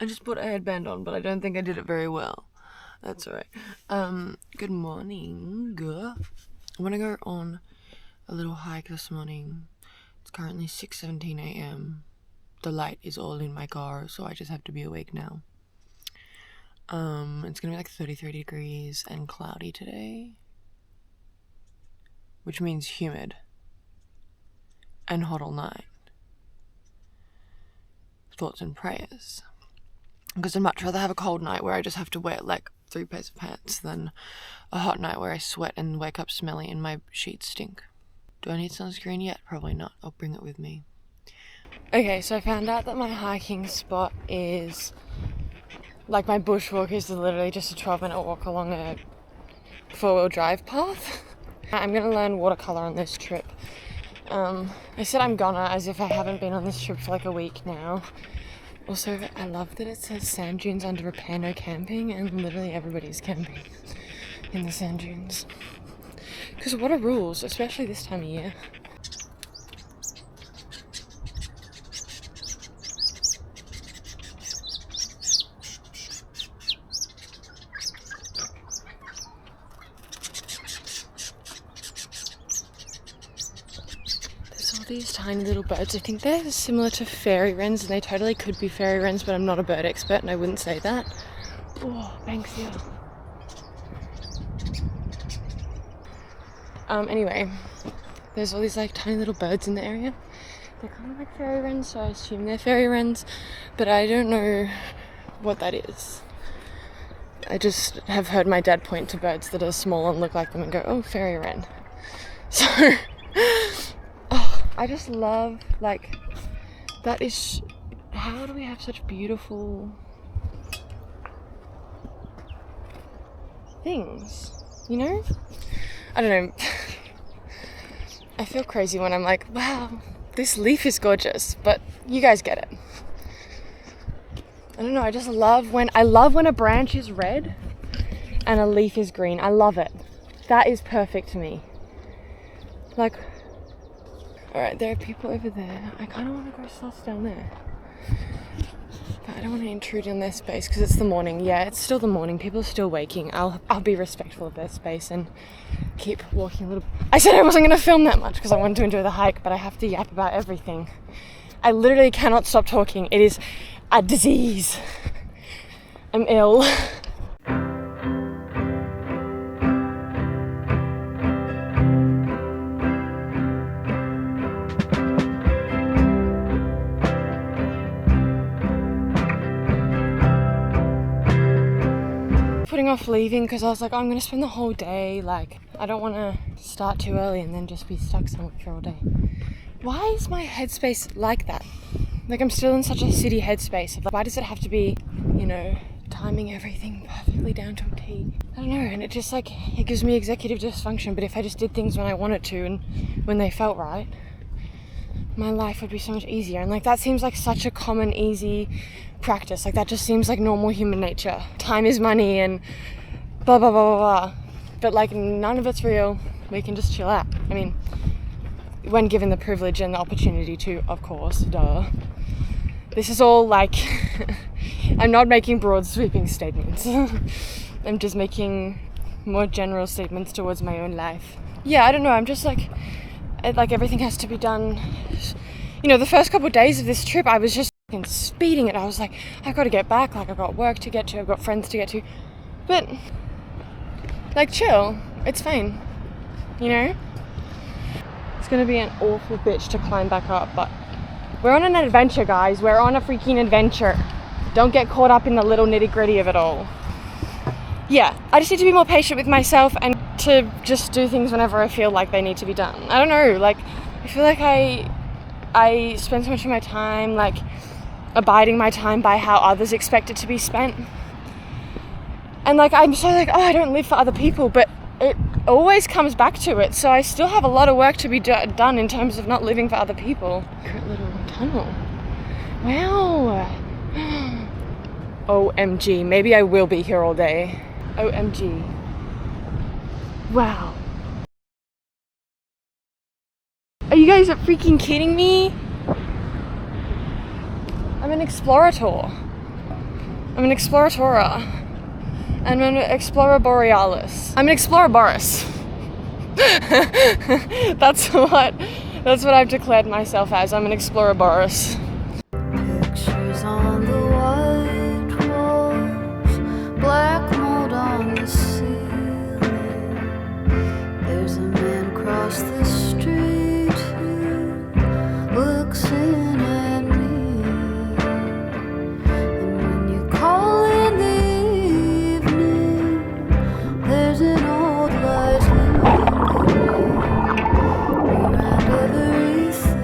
I just put a headband on, but I don't think I did it very well. That's alright. Good morning. I'm gonna go on a little hike this morning. It's currently 6:17 a.m. The light is all in my car, so I just have to be awake now. It's gonna be like 33 degrees and cloudy today, which means humid and hot all night. Thoughts and prayers. Because I'd much rather have a cold night where I just have to wear like 3 pairs of pants than a hot night where I sweat and wake up smelly and my sheets stink. Do I need sunscreen yet? Probably not. I'll bring it with me. Okay, so I found out that my hiking spot is, like, my bushwalk is literally just a 12-minute walk along a 4-wheel drive path. I'm gonna learn watercolor on this trip. I said I'm gonna, as if I haven't been on this trip for like a week now. Also, I love that it says sand dunes under repair, no camping, and literally everybody's camping in the sand dunes. Because what are rules, especially this time of year? These tiny little birds. I think they're similar to fairy wrens, and they totally could be fairy wrens, but I'm not a bird expert and I wouldn't say that. Oh, Banksia. Anyway, there's all these like tiny little birds in the area. They're kind of like fairy wrens, so I assume they're fairy wrens, but I don't know what that is. I just have heard my dad point to birds that are small and look like them and go, oh, fairy wren. So I just love, like, that is, how do we have such beautiful things, you know? I don't know. I feel crazy when I'm like, wow, this leaf is gorgeous, but you guys get it. I don't know, I just love when a branch is red and a leaf is green. I love it. That is perfect to me. Like, alright, there are people over there. I kind of want to go sus down there. But I don't want to intrude on their space because it's the morning. Yeah, it's still the morning. People are still waking. I'll be respectful of their space and keep walking a little. I said I wasn't going to film that much because I wanted to enjoy the hike, but I have to yap about everything. I literally cannot stop talking. It is a disease. I'm ill. Putting off leaving because I was like, oh, I'm going to spend the whole day, like, I don't want to start too early and then just be stuck somewhere for all day. Why is my headspace like that? Like, I'm still in such a city headspace. Why does it have to be, you know, timing everything perfectly down to a T? I don't know, and it just, like, it gives me executive dysfunction, but if I just did things when I wanted to and when they felt right, my life would be so much easier. And, like, that seems like such a common, easy practice. Like, that just seems like normal human nature. Time is money and blah, blah, blah, blah, blah. But, like, none of it's real. We can just chill out. I mean, when given the privilege and the opportunity to, of course, duh. This is all, like, I'm not making broad sweeping statements. I'm just making more general statements towards my own life. Yeah, I don't know, I'm just like everything has to be done. You know, the first couple of days of this trip, I was just speeding it. I was like, I've got to get back, like, I've got work to get to, I've got friends to get to. But, like, chill, it's fine, you know? It's gonna be an awful bitch to climb back up, but we're on an adventure, guys. We're on a freaking adventure. Don't get caught up in the little nitty-gritty of it all. Yeah, I just need to be more patient with myself and to just do things whenever I feel like they need to be done. I don't know, like, I feel like I spend so much of my time, like, abiding my time by how others expect it to be spent. And, like, I'm so like, oh, I don't live for other people, but it always comes back to it. So I still have a lot of work to be done in terms of not living for other people. Great little tunnel. Wow. OMG, maybe I will be here all day. OMG. Wow. Are you guys freaking kidding me? I'm an explorator. I'm an exploratora. I'm an explorer borealis. I'm an explorer Boris. That's what I've declared myself as. I'm an explorer Boris. Pictures on the white walls, black mold on the ceiling. There's a man across the street who looks in at me. And when you call in the evening, there's an old light lingering around everything.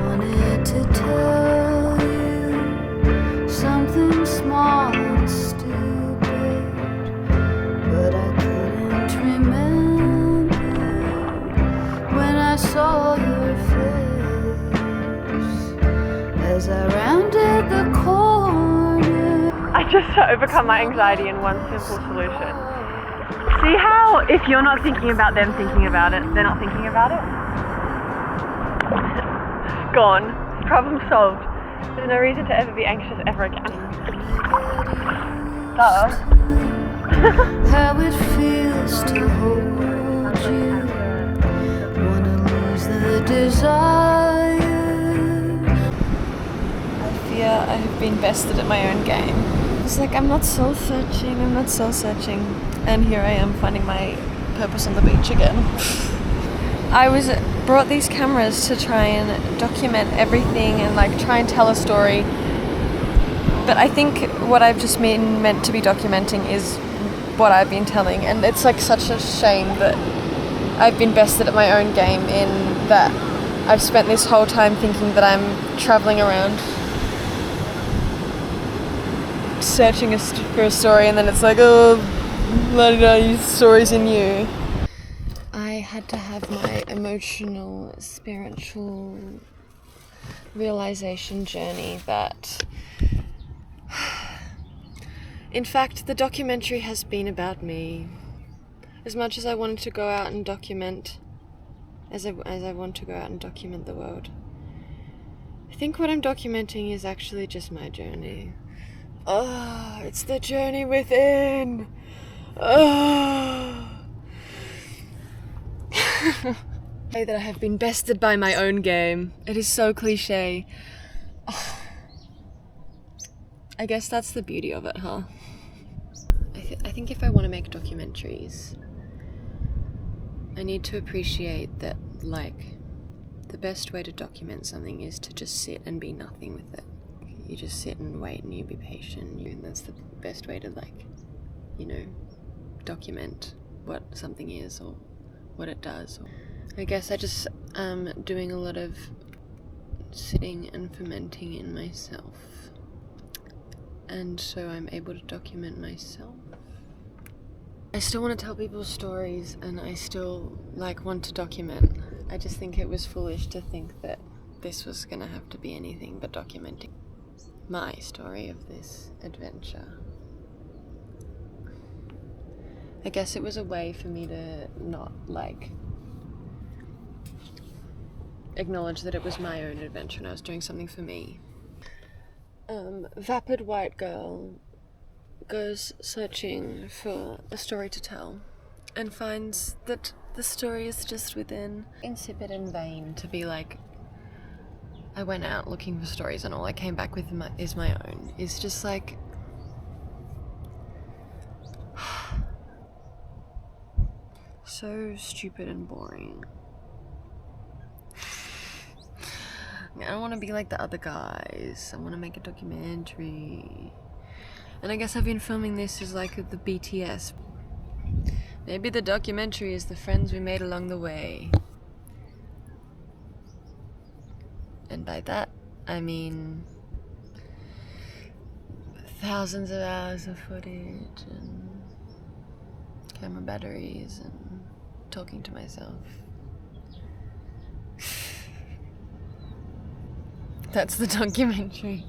Wanted to tell you something small and stupid, but I couldn't remember when I saw your face as I rounded the corner. I just overcome my anxiety in one simple solution. See how if you're not thinking about them thinking about it, they're not thinking about it? Gone. Problem solved. There's no reason to ever be anxious ever again. Duh. How it feels to hold you, wanna lose the desire. I fear I have been bested at my own game. It's like I'm not soul searching, and here I am finding my purpose on the beach again. I brought these cameras to try and document everything and like try and tell a story. But I think what I've just been meant to be documenting is what I've been telling, and it's like such a shame that I've been bested at my own game in that I've spent this whole time thinking that I'm traveling around searching for a story, and then it's like, oh, la-di-da, stories in you. I had to have my emotional, spiritual realization journey that, in fact, the documentary has been about me. As much as I wanted to go out and document, as I want to go out and document the world, I think what I'm documenting is actually just my journey. Oh, it's the journey within. Oh. Say that I have been bested by my own game. It is so cliche. Oh. I guess that's the beauty of it, huh? I think if I want to make documentaries, I need to appreciate that, like, the best way to document something is to just sit and be nothing with it. You just sit and wait and you be patient. And that's the best way to, like, you know, document what something is or what it does. I guess I just am doing a lot of sitting and fermenting in myself. And so I'm able to document myself. I still want to tell people stories and I still, like, want to document. I just think it was foolish to think that this was going to have to be anything but documenting my story of this adventure. I guess it was a way for me to not, like, acknowledge that it was my own adventure and I was doing something for me. Vapid white girl goes searching for a story to tell and finds that the story is just within. Insipid and vain to be like, I went out looking for stories and all I came back with is my own. It's just like, so stupid and boring. I don't want to be like the other guys. I want to make a documentary. And I guess I've been filming this as like the BTS. Maybe the documentary is the friends we made along the way. And by that, I mean thousands of hours of footage and camera batteries and talking to myself. That's the documentary.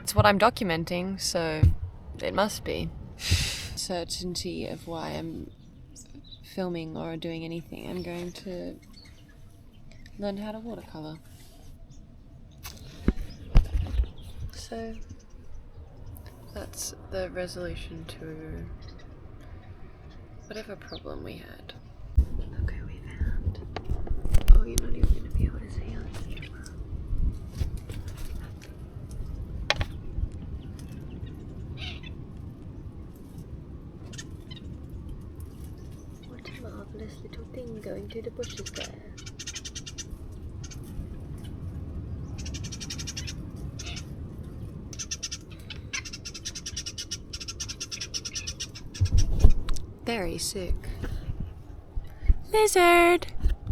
It's what I'm documenting, so it must be. Certainty of why I'm filming or doing anything. I'm going to learned how to watercolour. So that's the resolution to whatever problem we had. Okay, we found. Oh, you're not even going to be able to see on the camera. What a marvellous little thing going through the bushes there. Very sick. Lizard!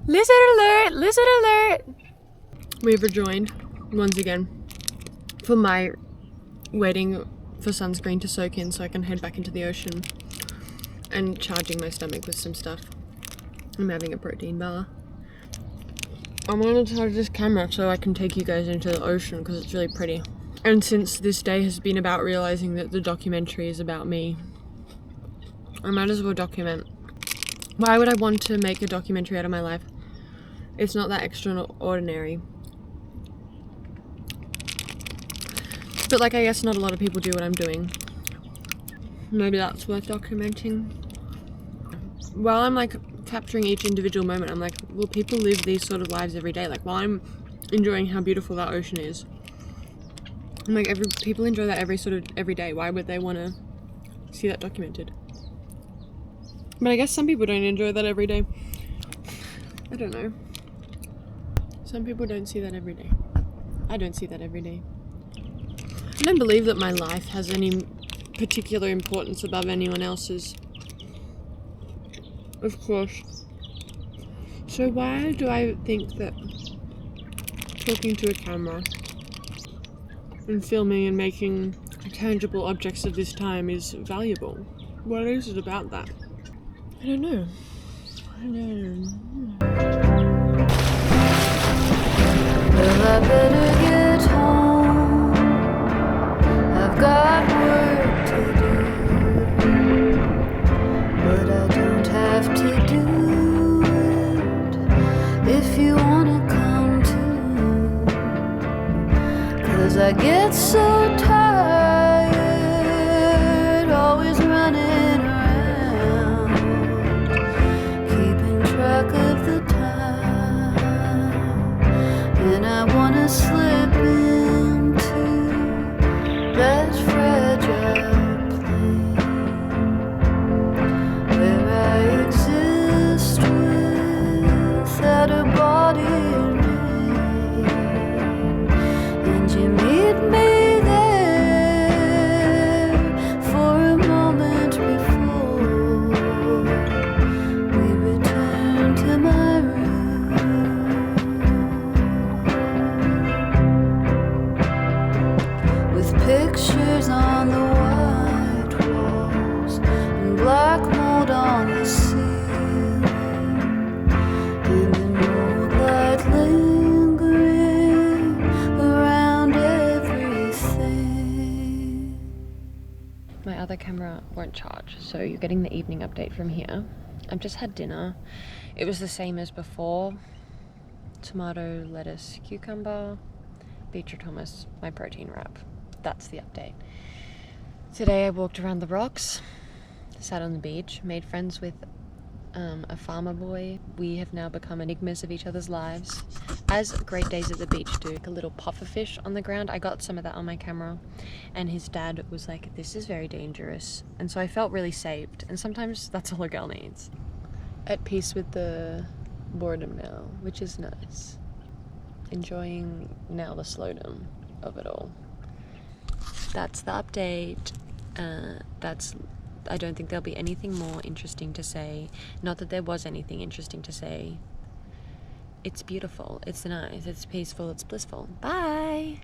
Lizard alert! Lizard alert! We've rejoined once again for my waiting for sunscreen to soak in so I can head back into the ocean and charging my stomach with some stuff. I'm having a protein bar. I wanted to charge this camera so I can take you guys into the ocean because it's really pretty. And since this day has been about realizing that the documentary is about me, I might as well document. Why would I want to make a documentary out of my life? It's not that extraordinary. But like, I guess not a lot of people do what I'm doing. Maybe that's worth documenting. While I'm like capturing each individual moment, I'm like, well, people live these sort of lives every day. Like, while I'm enjoying how beautiful that ocean is, I'm like, people enjoy that every day. Why would they want to see that documented? But I guess some people don't enjoy that every day. I don't know. Some people don't see that every day. I don't see that every day. I don't believe that my life has any particular importance above anyone else's. Of course. So why do I think that talking to a camera and filming and making tangible objects of this time is valuable? What is it about that? I don't know. Well, I better get home. I've got work to do, but I don't have to do it if you wanna come too. 'Cause I get so tired, always running around, keeping track of the time, and I wanna slip into that fragile plane where I exist without a body and name, and you meet me there for a moment before we return to my room, with pictures on the white walls and black mold on the ceiling, and an old light lingering around everything. My other camera won't charge, so you're getting the evening update from here. I've just had dinner. It was the same as before. Tomato, lettuce, cucumber, beetroot hummus, my protein wrap. That's the update. Today I walked around the rocks, sat on the beach, made friends with a farmer boy. We have now become enigmas of each other's lives, as great days at the beach do. Like a little pufferfish on the ground. I got some of that on my camera, and his dad was like, "This is very dangerous," and so I felt really saved, and sometimes that's all a girl needs. At peace with the boredom now, which is nice. Enjoying now the slowdom of it all. That's the update. I don't think there'll be anything more interesting to say. Not that there was anything interesting to say. It's beautiful, it's nice, it's peaceful, it's blissful. Bye!